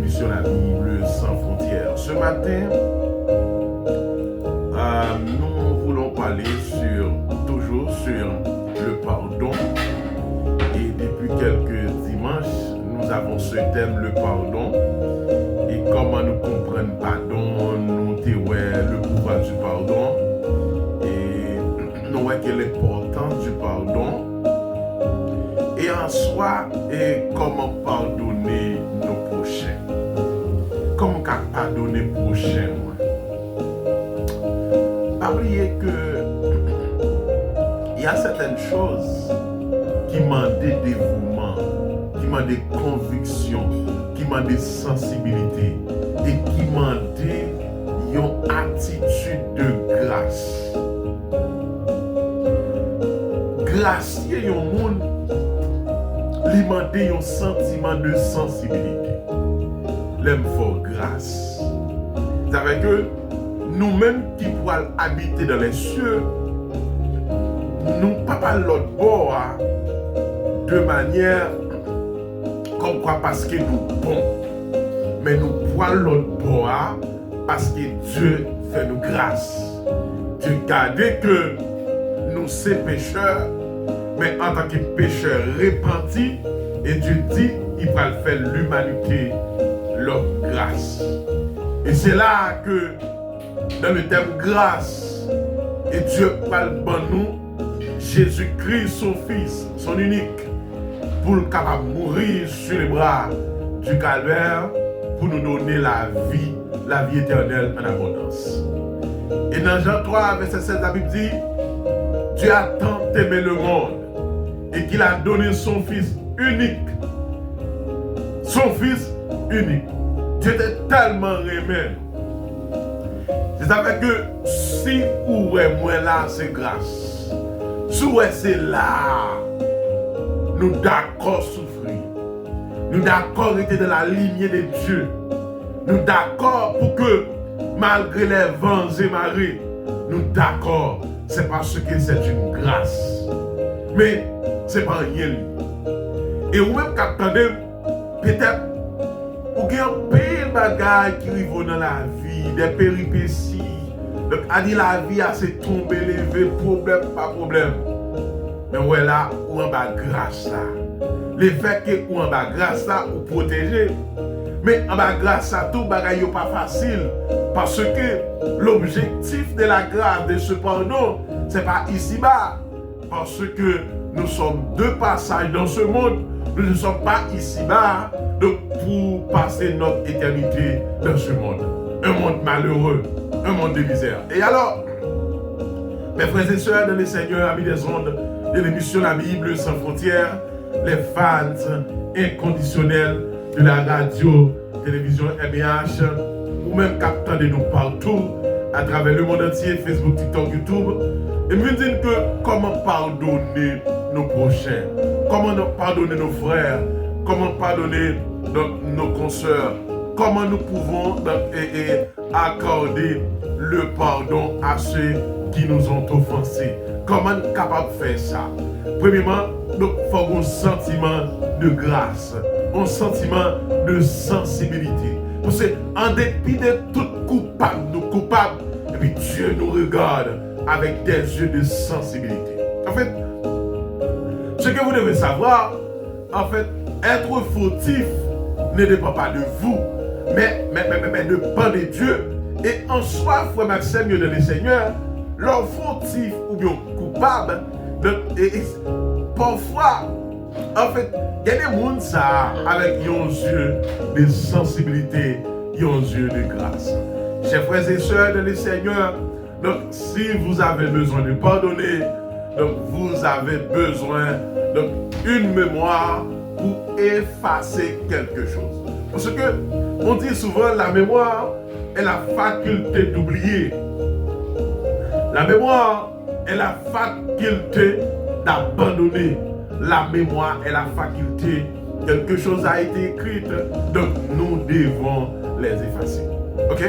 l'émission La Bible sans frontières. Ce matin, nous voulons parler toujours sur le pardon. Et depuis quelques dimanches, nous avons ce thème, le pardon. Et comment nous comprendre le pardon, nous dévoilons le pouvoir du pardon. Et nous voyons l'importance du pardon. Et en soi, et comment pardonner nos prochains. Comment pardonner les prochains. Pas oublier que il y a certaines choses qui demandent dévouement, qui demandent conviction, qui demandent sensibilité et qui demandent une attitude de grâce. Gracier un monde, lui demander un sentiment de sensibilité. L'aime fort grâce. C'est avec eux, nous-mêmes qui pouvons habiter dans les cieux, nous ne pas l'autre bord de manière comme quoi parce que nous bons, mais nous pouvons l'autre bord parce que Dieu fait nous grâce. Dieu garde que nous sommes pécheurs, mais en tant que pécheurs repentis, et Dieu dit il va faire l'humanité leur grâce. Et c'est là que dans le thème grâce, et Dieu parle pour nous, Jésus-Christ, son Fils, son unique, pour le capable de mourir sur les bras du calvaire, pour nous donner la vie éternelle en abondance. Et dans Jean 3, verset 16, la Bible dit, Dieu a tant aimé le monde, et qu'il a donné son Fils unique. Son Fils unique. Dieu était tellement aimé. C'est avec que si ou est moi là, c'est grâce. Si ou est c'est là, nous d'accord souffrir. Nous d'accord être dans la lignée de Dieu. Nous d'accord pour que malgré les vents et marées, nous d'accord. C'est parce que c'est une grâce. Mais c'est pas rien. Et vous même qu'attendez, peut-être, vous avez un pays de bagages qui arrivent dans la vie, des péripéties. Donc, à dire la vie, c'est tomber, lever, problème, pas problème. Mais voilà, où en bas grâce là. Le fait que où en bas grâce là, vous protégez. Mais en bas grâce là, tout bagaille n'est pas facile. Parce que l'objectif de la grâce, de ce pardon, c'est pas ici-bas. Parce que nous sommes deux passages dans ce monde. Nous ne sommes pas ici-bas pour passer notre éternité dans ce monde. Un monde malheureux, un monde de misère. Et alors, mes frères et sœurs dans le Seigneur, amis des ondes, de l'émission La Bible sans frontières, les fans inconditionnels de la radio, télévision MH, ou même captant de nous partout, à travers le monde entier, Facebook, TikTok, YouTube, et me dire que comment pardonner nos prochains, comment pardonner nos frères, comment pardonner nos consoeurs, comment nous pouvons accorder le pardon à ceux qui nous ont offensés. Comment nous sommes capables de faire ça? Premièrement, nous faut un sentiment de grâce, un sentiment de sensibilité. Parce qu'en dépit de tout coupable, nous coupables, et puis Dieu nous regarde avec des yeux de sensibilité. En fait, ce que vous devez savoir, en fait, être fautif ne dépend pas de vous, mais dépend de Dieu. Et en soi, frère Maxime, de le Seigneur, leur fautif ou bien coupable, parfois, en fait, il y a des gens ça avec un yeux de sensibilité, un yeux de grâce. Chers frères et sœurs de le Seigneur, donc si vous avez besoin de pardonner, donc vous avez besoin d'une mémoire pour effacer quelque chose. Parce que on dit souvent la mémoire est la faculté d'oublier. La mémoire est la faculté d'abandonner. La mémoire est la faculté. Quelque chose a été écrit, donc nous devons les effacer. Ok?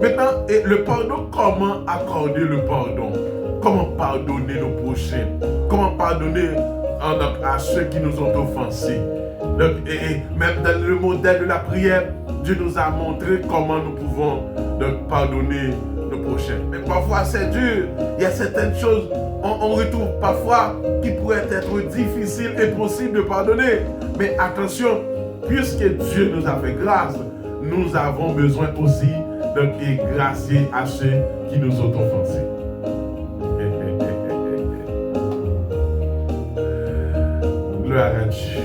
Maintenant, le pardon, comment accorder le pardon? Comment pardonner nos prochains? Comment pardonner à ceux qui nous ont offensés? Donc, et même dans le modèle de la prière, Dieu nous a montré comment nous pouvons donc pardonner nos prochains. Mais parfois c'est dur. Il y a certaines choses, on retrouve parfois qui pourraient être difficiles et possibles de pardonner. Mais attention, puisque Dieu nous a fait grâce, nous avons besoin aussi de gracier à ceux qui nous ont offensés. Gloire à Dieu.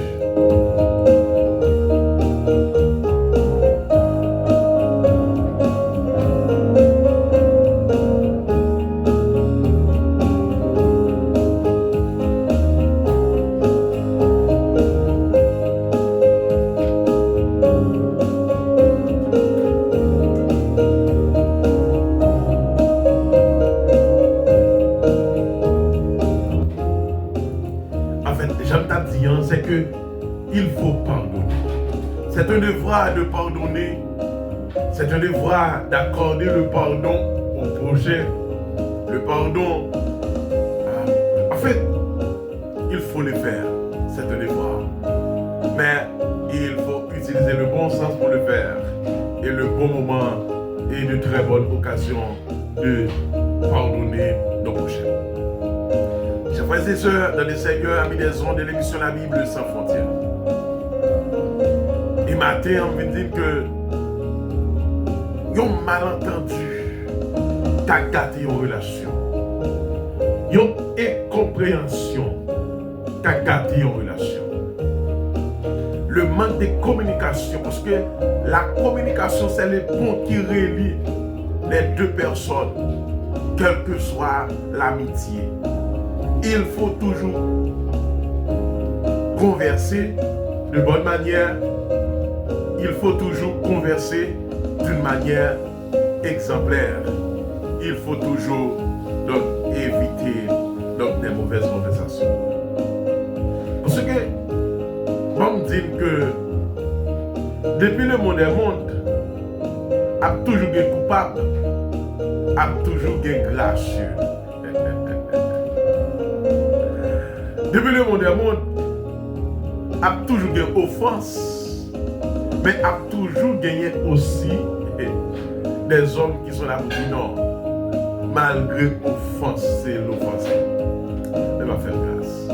C'est que il faut pardonner. C'est un devoir de pardonner. C'est un devoir d'accorder le pardon au prochain. Le pardon, en fait, il faut le faire. C'est un devoir. Mais il faut utiliser le bon sens pour le faire. Et le bon moment et de très bonnes occasions de pardonner nos prochains. Chers frères et sœurs, dans les Seigneurs, amis des ondes de l'émission La Bible sans frontières. Et matin, on me dit que yon malentendu qu'a gâté une relation. Yon incompréhension qu'a gâté une relation. Le manque de communication, parce que la communication, c'est le pont qui relie les deux personnes, quelle que soit l'amitié. Il faut toujours converser de bonne manière. Il faut toujours converser d'une manière exemplaire. Il faut toujours donc éviter donc des mauvaises conversations. Parce que, on me dit que depuis le monde est monde, a toujours des coupables, a toujours des gracieux. Depuis le monde est monde, a toujours des offenses, mais a toujours gagné aussi des hommes qui sont là pour dire non, malgré l'offense, c'est l'offense. Elle va faire grâce.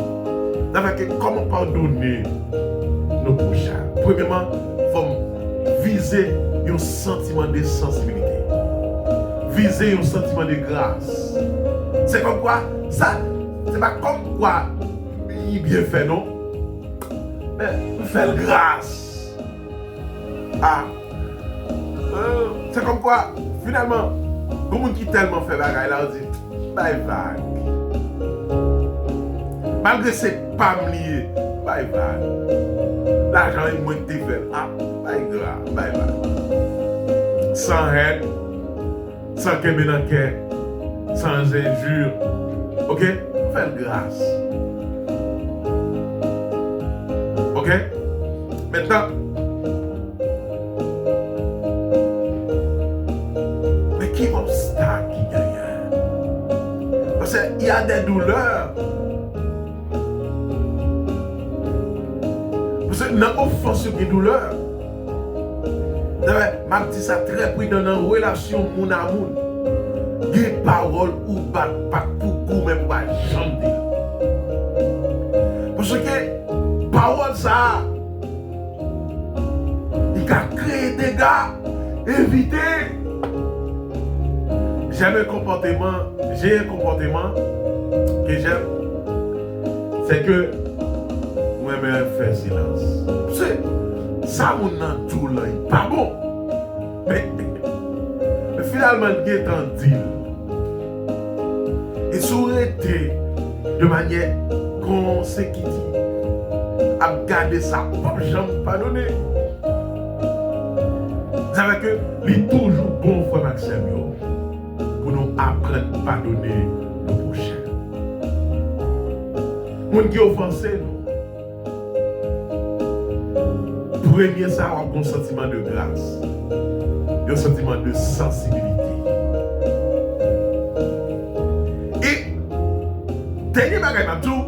Avec comment pardonner nos prochains? Premièrement, il faut viser un sentiment de sensibilité. Viser un sentiment de grâce. C'est comme quoi, ça, c'est pas comme quoi il bien fait, non? Mais faire grâce. Ah. C'est comme quoi, finalement, le monde qui tellement fait bagaille là, on dit, bye vague. Malgré c'est pas lié, bye vague. L'argent est moins de fait, ah, bye grave, bye vague. Sans haine, sans kéménanké, sans injure, ok? Faire grâce. Ok? Maintenant, mais qui obstacle qui gagne? Parce qu'il y a des douleurs. Parce que dans l'offense, il y a des douleurs. Je dis ça très prudent dans une relation mon à mon. Des paroles ou pas pour vous, même pas jamais. Parce que parole ça, il a créé des gars, éviter. J'ai un comportement que j'aime, c'est que moi-même faire silence. C'est ça mon tout là, pas bon. Mais finalement, il est en deal. Et ça aurait été de manière consécutive à garder ça, pas jamais pardonner. Vous savez que il est toujours bon, frère Maxime, pour nous apprendre à pardonner nos prochains. Moun qui offensé nous. Premier, ça a un sentiment de grâce, un sentiment de sensibilité. Et, dernier bagage dans tout,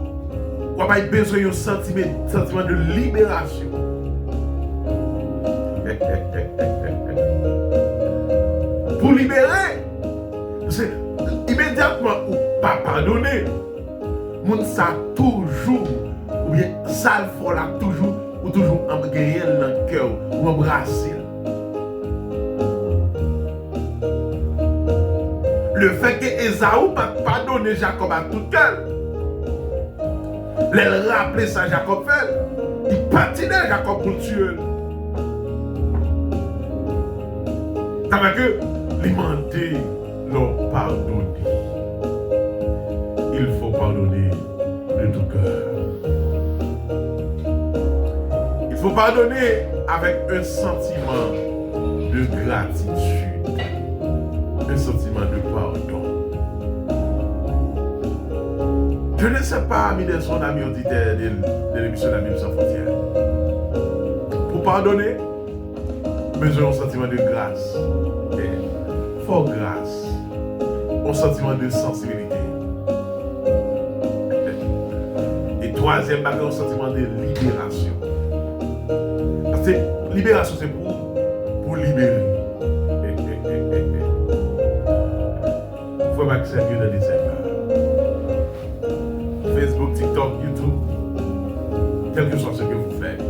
on a besoin d'un sentiment de libération. libérer. C'est immédiatement ou pas pardonner. Moun ça toujours, ou bien ça le faut là toujours, ou toujours en gagner dans le cœur, ou embrasser. Le fait que Esaü n'a pas pardonné Jacob à tout cœur. Les rappeler ça Jacob fait. Il patinait Jacob pour le tuer. Ça veut dire que les mandés l'ont pardonné. Il faut pardonner de tout cœur. Il faut pardonner avec un sentiment de gratitude, un sentiment de pardon. Je ne sais pas, amis des son amis auditeurs de l'émission La Bible sans frontières. Pour pardonner, besoin d'un sentiment de grâce. Et fort grâce. Un sentiment de sensibilité. Et troisième, un sentiment de libération. Parce que libération, c'est pour libérer. Il faut m'accepter dans les Seigneurs. Facebook, TikTok, YouTube, quel que soit ce que vous faites.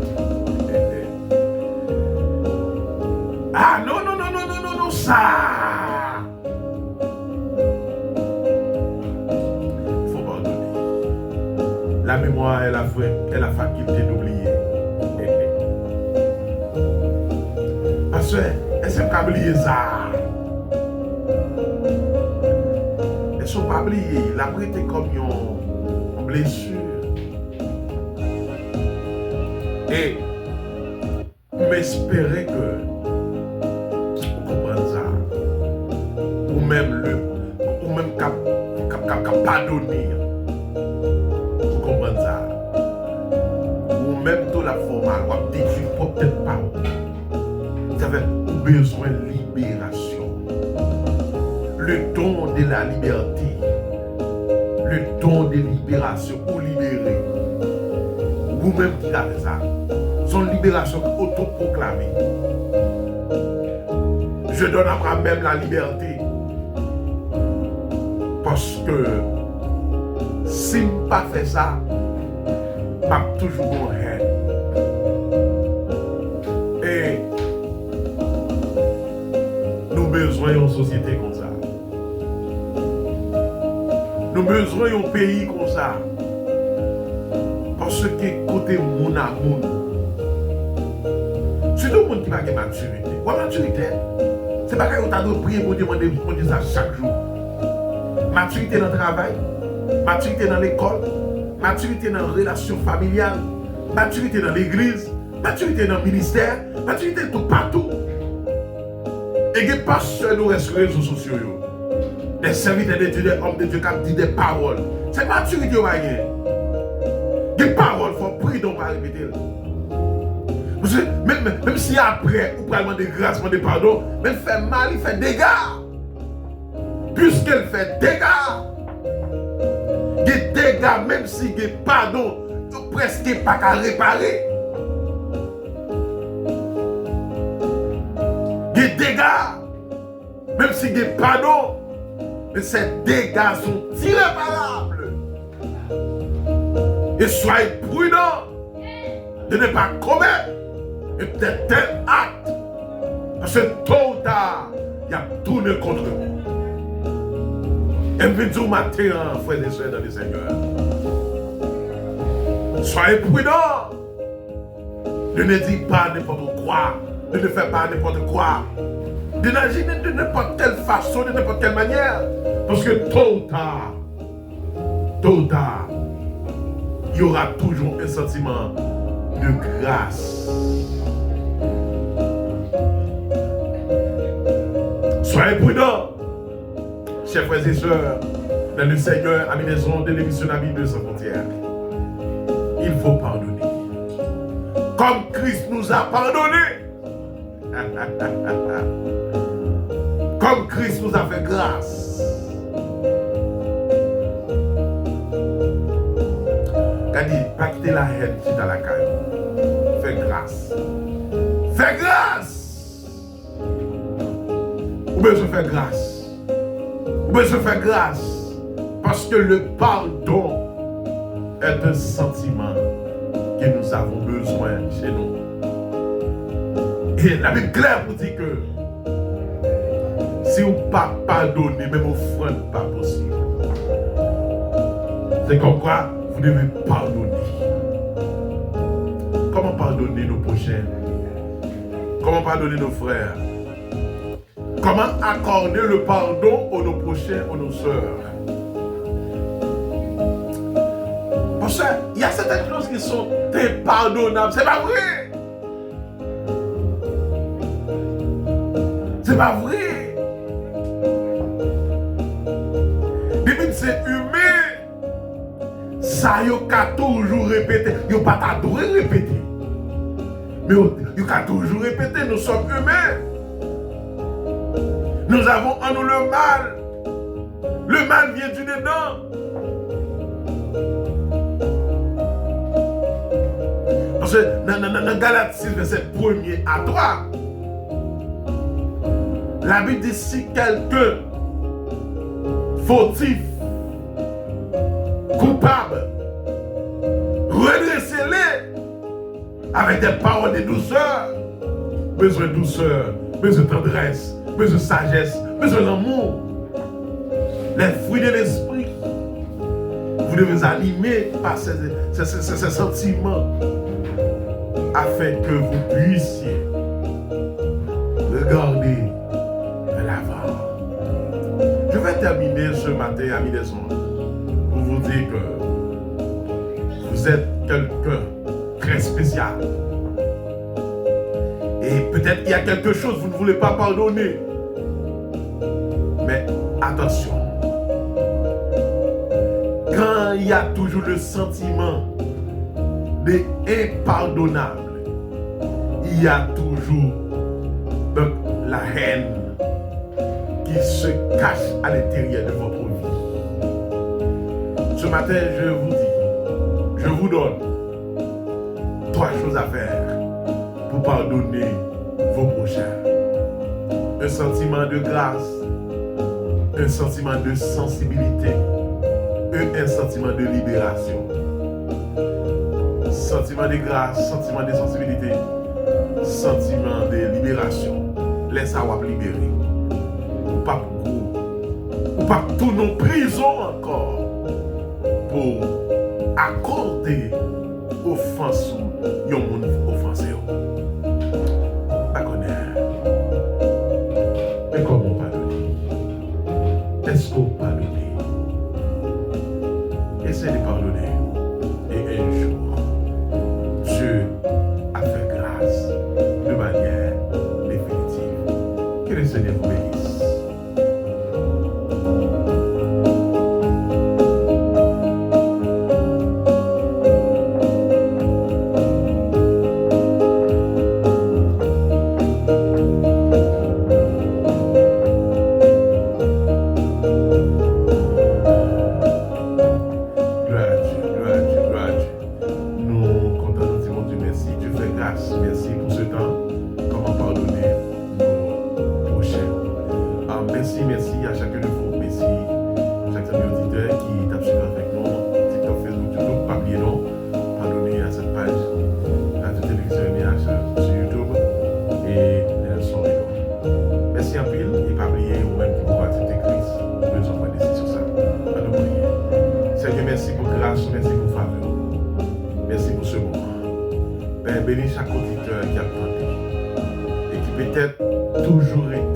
Ah non, non, non, non, non, non, non, ça. Il faut pardonner. La mémoire est la faculté d'oublier. Parce que, est-ce qu'on peut oublier ça? Est-ce qu'on peut oublier? Il a prêté comme une blessure. Et m'espérer que vous comprenez ça. Ou même pardonner. Vous comprenez ça. Ou même de la forme, ou détruire peut-être pas. Vous avez besoin de libération. Le don de la liberté. Le don de libération pour libérer. Vous-même qui avez ça. Son libération autoproclamée. Je donne à moi-même la liberté. Parce que si je n'ai pas fait ça, je vais toujours mon haine. Et nous avons besoin d'une société comme ça. Nous avons besoin d'un pays comme ça. Parce que côté moun à moun. Surtout le monde qui n'a pas de maturité. Ou maturité, c'est pas que vous avez prié pour demander ça chaque jour. Maturité dans le travail, maturité dans l'école, maturité dans les relations familiales, maturité dans l'église, maturité dans le ministère, maturité tout partout. Et que pas seulement sur les réseaux sociaux, des serviteurs de Dieu, des hommes de Dieu qui disent des paroles. C'est maturité au moyen. Des paroles, il faut prier donc pas répéter. Parce que même si après, vous pouvez demander grâce, demander pardon, mais il fait mal, il fait dégâts. Puisqu'elle fait dégâts. Des dégâts, même si il y a pardon, presque pas qu'à réparer. Des dégâts, même si il y a pardon, mais ces dégâts sont irréparables. Et soyez prudents de ne pas commettre un tel acte. Parce que tôt ou tard, il y a tourné contre vous. Et puis du matin, frères et sœurs dans le Seigneur. Soyez prudents. De ne dire pas n'importe quoi. De ne faire pas n'importe quoi. De n'agir de n'importe quelle façon, de n'importe quelle manière. Parce que tôt ou tard, il y aura toujours un sentiment de grâce. Soyez prudents, chers frères et sœurs, dans le Seigneur, amis des ondes de l'émission La Bible sans frontières. Il faut pardonner. Comme Christ nous a pardonné. Comme Christ nous a fait grâce. Il dit, pas quitter la haine qui est dans la caille. Fais grâce. Fais grâce. Ou besoin de faire grâce. Ou besoin de faire grâce. Parce que le pardon est un sentiment que nous avons besoin chez nous. Et la Bible claire vous dit que si vous ne pas pardonner, même offrande pas possible. C'est comme quoi vous devez pardonner. Comment pardonner nos prochains? Comment pardonner nos frères? Comment accorder le pardon aux nos prochains, aux nos sœurs? Parce qu'il y a certaines choses qui sont impardonnables. C'est pas vrai. C'est pas vrai. Depuis que c'est humain, ça y a toujours répété. Il n'y a pas t'adorer répéter. Mais il y a toujours répété. Nous sommes humains. Nous avons en nous le mal. Le mal vient du dedans. Parce que dans Galates 6, verset 1er à 3, la Bible dit si quelqu'un fautif, coupable, redressez-les avec des paroles de douceur, besoin de douceur, besoin de tendresse, besoin de sagesse, besoin d'amour, les fruits de l'esprit. Vous devez animer par ces sentiments afin que vous puissiez regarder de l'avant. Je vais terminer ce matin, amis des ondes, pour vous dire que vous êtes quelqu'un très spécial. Et peut-être qu'il y a quelque chose que vous ne voulez pas pardonner. Mais attention. Quand il y a toujours le sentiment d'impardonnable, il y a toujours donc, la haine qui se cache à l'intérieur de votre vie. Ce matin, je vous donne 3 choses à faire pour pardonner vos prochains. Un sentiment de grâce, un sentiment de sensibilité, un sentiment de libération. Sentiment de grâce, sentiment de sensibilité, sentiment de libération. Laisse avoir libérer. Ou pas tout nos prisons encore pour accorder offense ou yon moun offensé. Pas connaître. Mais comment pardonner? Est-ce qu'on pardonne? Essayez de pardonner. Et un jour, Dieu a fait grâce de manière définitive. Que le Seigneur vous bénisse. Merci pour ce temps. Comment pardonner nos prochains. Merci à chacun de vous. Merci à chaque auditeur qui tape suivi avec nous. TikTok, Facebook, YouTube. Pas oublier non. Pardonner à cette page. Radio Télévision sur YouTube. Et les leçons. Merci en pile. Et pas oublier ou même pour accepter Christ. Nous sommes décidés sur ça. À nous prier. Seigneur, merci pour grâce. Merci pour faveur. Merci pour ce moment. Père, bénis chaque auditeur qui a entendu et qui peut-être toujours été